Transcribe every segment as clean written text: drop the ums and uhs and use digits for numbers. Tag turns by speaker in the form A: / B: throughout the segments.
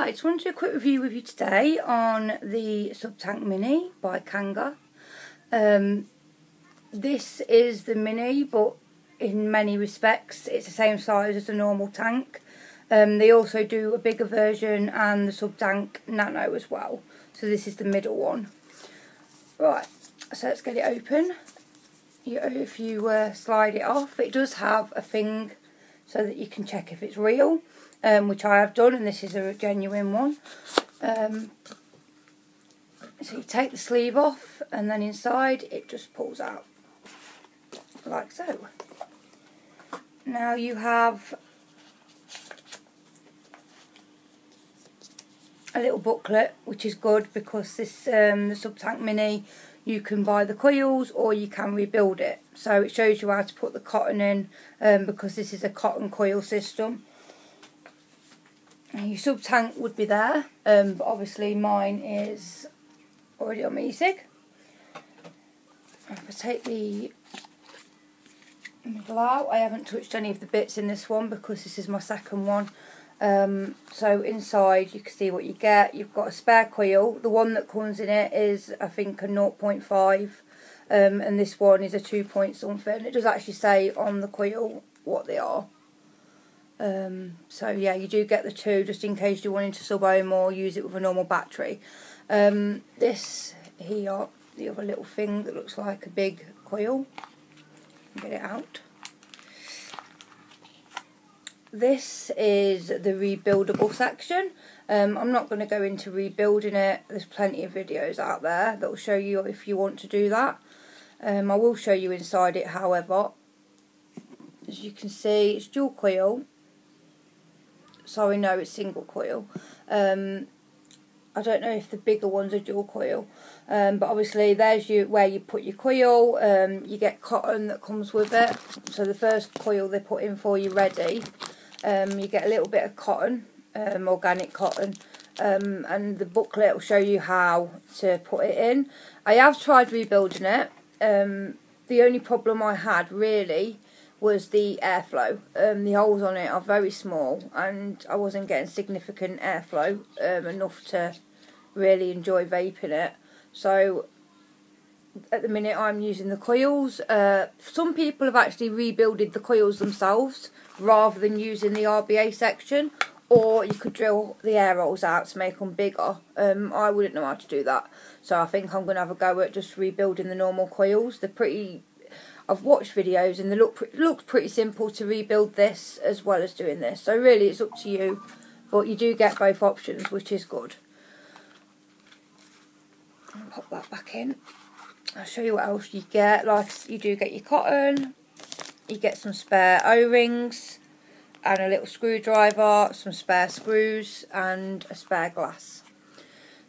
A: Hi, I just wanted to do a quick review with you today on the Subtank Mini by Kanga. This is the Mini, but in many respects it's the same size as the normal tank. They also do a bigger version and the Subtank Nano as well. So this is the middle one. Right, so let's get it open. If you slide it off, it does have a thing so that you can check if it's real. Which I have done, and this is a genuine one. So you take the sleeve off, and then inside it just pulls out like so. Now you have a little booklet, which is good because this the Subtank Mini, you can buy the coils or you can rebuild it. So it shows you how to put the cotton in, because this is a cotton coil system. Your Subtank would be there, but obviously mine is already on my e-cig. If I take the middle out, I haven't touched any of the bits in this one because this is my second one. So inside you can see what you get. You've got a spare coil. The one that comes in it is, I think, a 0.5, and this one is a 2 point something. It does actually say on the coil what they are. So yeah, you do get the two just in case you wanted to sub home or use it with a normal battery. This here, the other little thing that looks like a big coil. Get it out. This is the rebuildable section. I'm not going to go into rebuilding it. There's plenty of videos out there that will show you if you want to do that. I will show you inside it, however. As you can see, it's dual coil. Sorry, no, it's single coil. I don't know if the bigger ones are dual coil, but obviously there's where you put your coil. You get cotton that comes with it. So the first coil they put in for you ready, you get a little bit of cotton, organic cotton, and the booklet will show you how to put it in. I have tried rebuilding it. The only problem I had really was the airflow. The holes on it are very small and I wasn't getting significant airflow enough to really enjoy vaping it. So at the minute I'm using the coils. Some people have actually rebuilded the coils themselves rather than using the RBA section, or you could drill the air holes out to make them bigger. I wouldn't know how to do that, so I think I'm going to have a go at just rebuilding the normal coils. They're pretty... I've watched videos and it looks pretty simple to rebuild this as well as doing this. So really it's up to you, but you do get both options, which is good. I'll pop that back in. I'll show you what else you get. Like, you do get your cotton, you get some spare O-rings and a little screwdriver, some spare screws and a spare glass.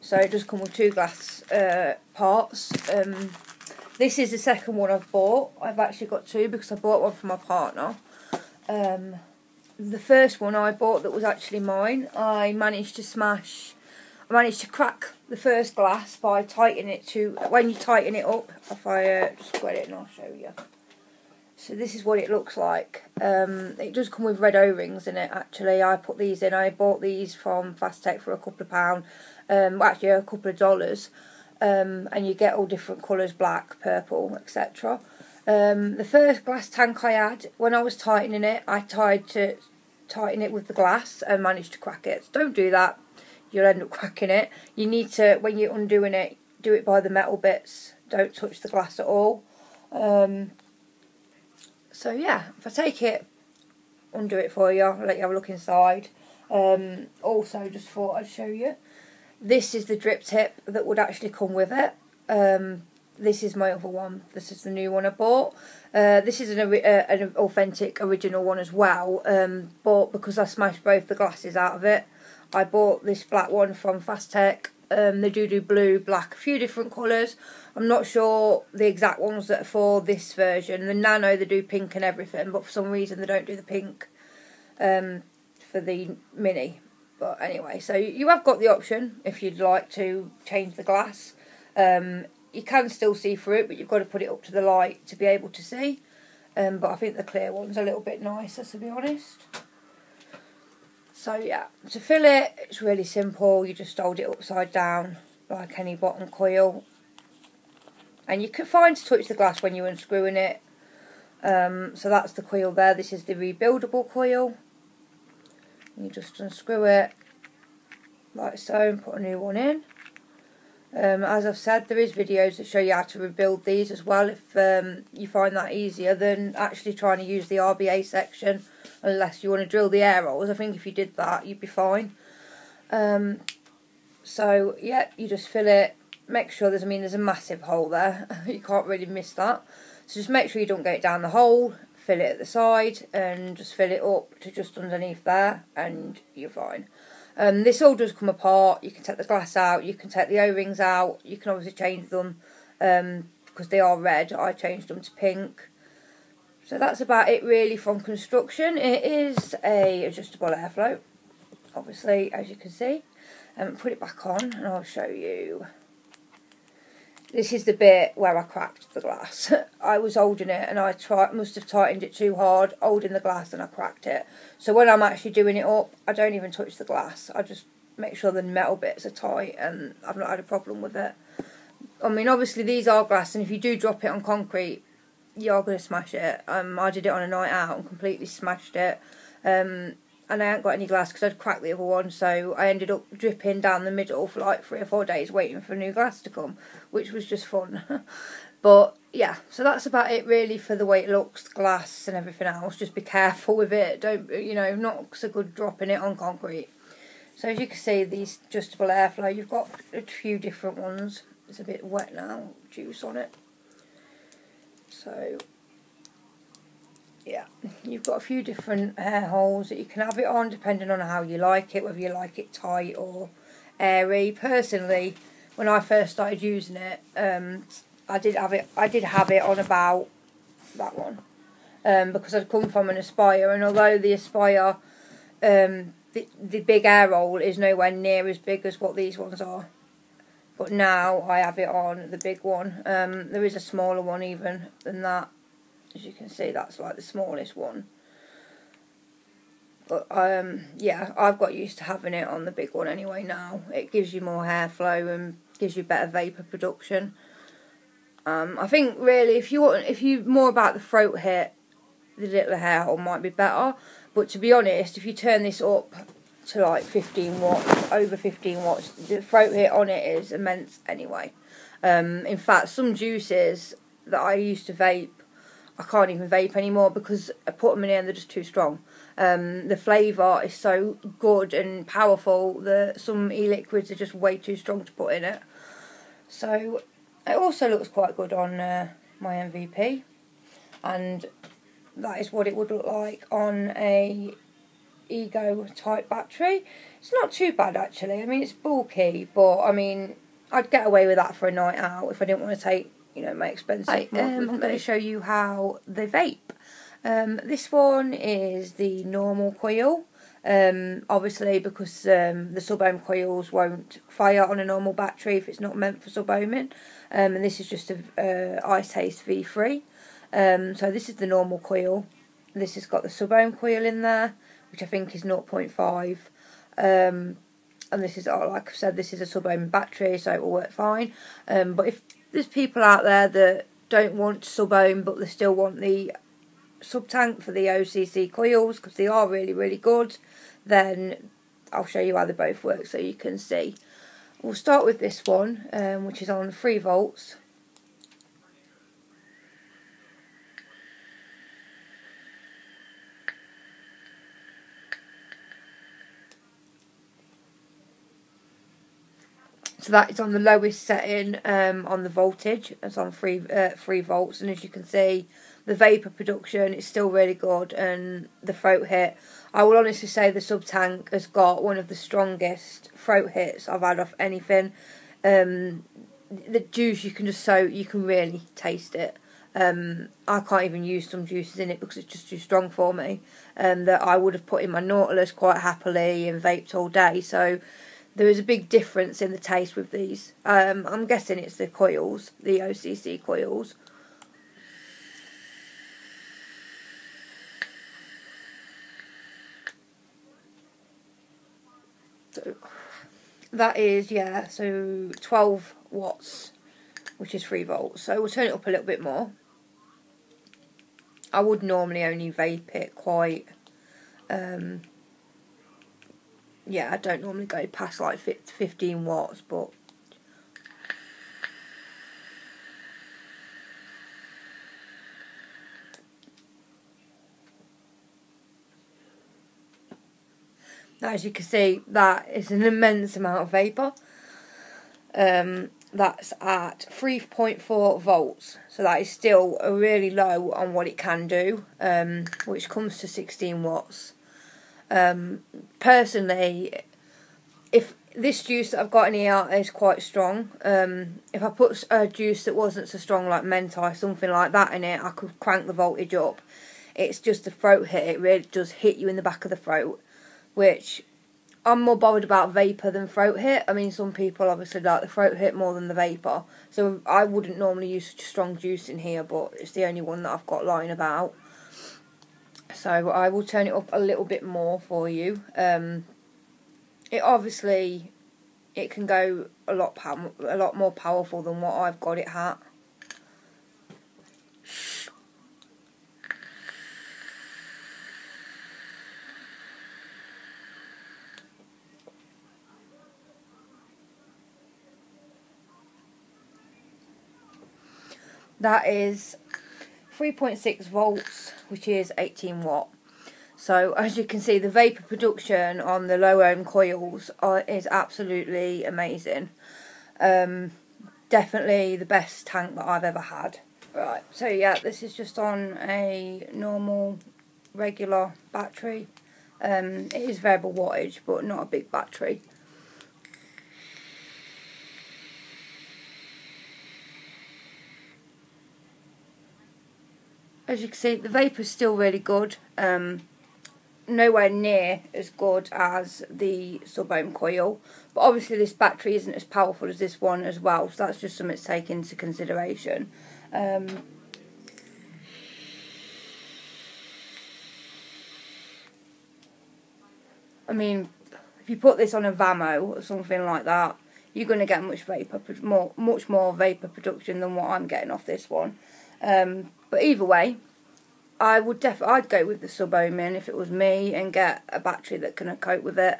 A: So it does come with two glass parts. This is the second one I've bought. I've actually got two because I bought one for my partner. The first one I bought that was actually mine, I managed to crack the first glass by tightening it to... When you tighten it up, if I just get it and I'll show you. So this is what it looks like. It does come with red O-rings in it actually. I put these in. I bought these from fasttech for a couple of pounds. Actually a couple of dollars. And you get all different colours, black, purple, etc. The first glass tank I had, when I was tightening it, I tried to tighten it with the glass and managed to crack it. So don't do that, you'll end up cracking it. You need to, when you're undoing it, do it by the metal bits, don't touch the glass at all. So yeah, if I take it, undo it for you, I'll let you have a look inside. Also just thought I'd show you. This is the drip tip that would actually come with it. This is my other one. This is the new one I bought. This is an authentic original one as well, but because I smashed both the glasses out of it, I bought this black one from fasttech. They do blue, black, a few different colours. I'm not sure the exact ones that are for this version. The Nano, they do pink and everything, but for some reason they don't do the pink for the Mini. But anyway, so you have got the option if you'd like to change the glass. You can still see through it, but you've got to put it up to the light to be able to see. But I think the clear one's a little bit nicer, to be honest. So yeah, to fill it, it's really simple. You just hold it upside down like any bottom coil. And you can find to touch the glass when you're unscrewing it. So that's the coil there. This is the rebuildable coil. You just unscrew it like so and put a new one in. As I've said, there is videos that show you how to rebuild these as well if you find that easier than actually trying to use the RBA section, unless you want to drill the air holes. I think if you did that, you'd be fine. So yeah, you just fill it. Make sure there's a massive hole there. You can't really miss that. So just make sure you don't get it down the hole. Fill it at the side and just fill it up to just underneath there, and you're fine. This all does come apart. You can take the glass out. You can take the O-rings out. You can obviously change them because they are red. I changed them to pink. So that's about it really from construction. It is a adjustable airflow, obviously, as you can see. Put it back on and I'll show you. This is the bit where I cracked the glass. I was holding it and I must have tightened it too hard, holding the glass, and I cracked it. So when I'm actually doing it up, I don't even touch the glass. I just make sure the metal bits are tight, and I've not had a problem with it. I mean, obviously these are glass, and if you do drop it on concrete, you're going to smash it. I did it on a night out and completely smashed it. And I ain't got any glass because I'd cracked the other one, so I ended up dripping down the middle for like 3 or 4 days waiting for new glass to come, which was just fun. But yeah, so that's about it really for the way it looks, glass and everything else. Just be careful with it. Don't, not so good dropping it on concrete. So as you can see, these adjustable airflow, you've got a few different ones. It's a bit wet now, juice on it. So yeah, you've got a few different air holes that you can have it on depending on how you like it, whether you like it tight or airy. Personally, when I first started using it, I did have it on about that one, because I'd come from an Aspire, and although the Aspire, the big air hole is nowhere near as big as what these ones are. But now I have it on the big one. There is a smaller one even than that. As you can see, that's like the smallest one. But yeah, I've got used to having it on the big one anyway now. It gives you more airflow and gives you better vapour production. I think really if you more about the throat hit, the little hair hole might be better. But to be honest, if you turn this up to like 15 watts, over 15 watts, the throat hit on it is immense anyway. In fact, some juices that I used to vape, I can't even vape anymore because I put them in here and they're just too strong. The flavour is so good and powerful that some e-liquids are just way too strong to put in it. So it also looks quite good on my MVP, and that is what it would look like on a Ego type battery. It's not too bad actually. I mean, it's bulky, but I mean, I'd get away with that for a night out if I didn't want to take, my expensive mod with me. I'm going to show you how they vape. This one is the normal coil. Obviously because the sub-ohm coils won't fire on a normal battery if it's not meant for sub-ohming. And this is just a iTaste V3. So this is the normal coil. This has got the sub-ohm coil in there, which I think is 0.5. And this is, like I said, this is a sub-ohm battery, so it will work fine. But if there's people out there that don't want sub-ohm, but they still want the Subtank for the OCC coils, because they are really, really good, then I'll show you how they both work so you can see. We'll start with this one, which is on 3 volts. So that is on the lowest setting on the voltage. It's on 3 volts, and as you can see, the vapour production is still really good, and the throat hit. I will honestly say the Subtank has got one of the strongest throat hits I've had off anything. The juice, you can really taste it. I can't even use some juices in it because it's just too strong for me. That I would have put in my Nautilus quite happily and vaped all day. So there is a big difference in the taste with these. I'm guessing it's the coils, the OCC coils. that is, yeah, so 12 watts, which is 3 volts. So we'll turn it up a little bit more. I would normally only vape it quite, yeah, I don't normally go past like 15 watts, but as you can see, that is an immense amount of vapour. That's at 3.4 volts, so that is still a really low on what it can do, which comes to 16 watts. Personally, if this juice that I've got in here is quite strong, if I put a juice that wasn't so strong, like Mentai, something like that in it, I could crank the voltage up. It's just the throat hit, it really does hit you in the back of the throat, which I'm more bothered about vapour than throat hit. I mean, some people obviously like the throat hit more than the vapour, so I wouldn't normally use such a strong juice in here, but it's the only one that I've got lying about. So I will turn it up a little bit more for you. It obviously, it can go a lot more powerful than what I've got it at. That is 3.6 volts, which is 18 watt. So as you can see, the vapour production on the low ohm coils is absolutely amazing. Definitely the best tank that I've ever had. Right, so yeah, this is just on a normal, regular battery. It is variable wattage, but not a big battery. As you can see, the vapour is still really good. Nowhere near as good as the sub-ohm coil, but obviously this battery isn't as powerful as this one as well, so that's just something to take into consideration. I mean, if you put this on a Vamo or something like that, you're going to get much more vapour production than what I'm getting off this one. But either way, I'd go with the sub-ohm if it was me, and get a battery that can cope with it.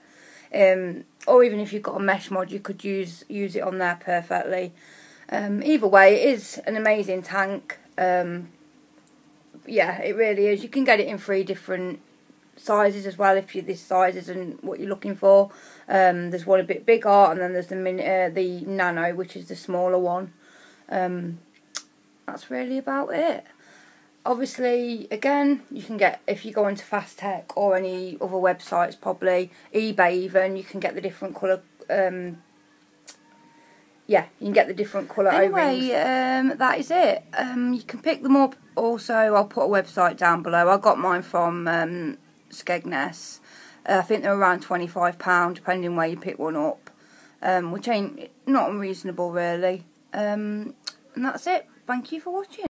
A: Or even if you've got a mesh mod, you could use it on there perfectly. Either way, it is an amazing tank. Yeah, it really is. You can get it in 3 different sizes as well if this size isn't what you're looking for. There's one a bit bigger, and then there's the Nano, which is the smaller one. That's really about it. Obviously, again, you can get, if you go into fasttech or any other websites, probably eBay even, you can get the different colour. Yeah, you can get the different colour O-rings. Anyway, that is it. You can pick them up. Also, I'll put a website down below. I got mine from Skegness. I think they're around £25, depending where you pick one up, which ain't not unreasonable really. And that's it. Thank you for watching.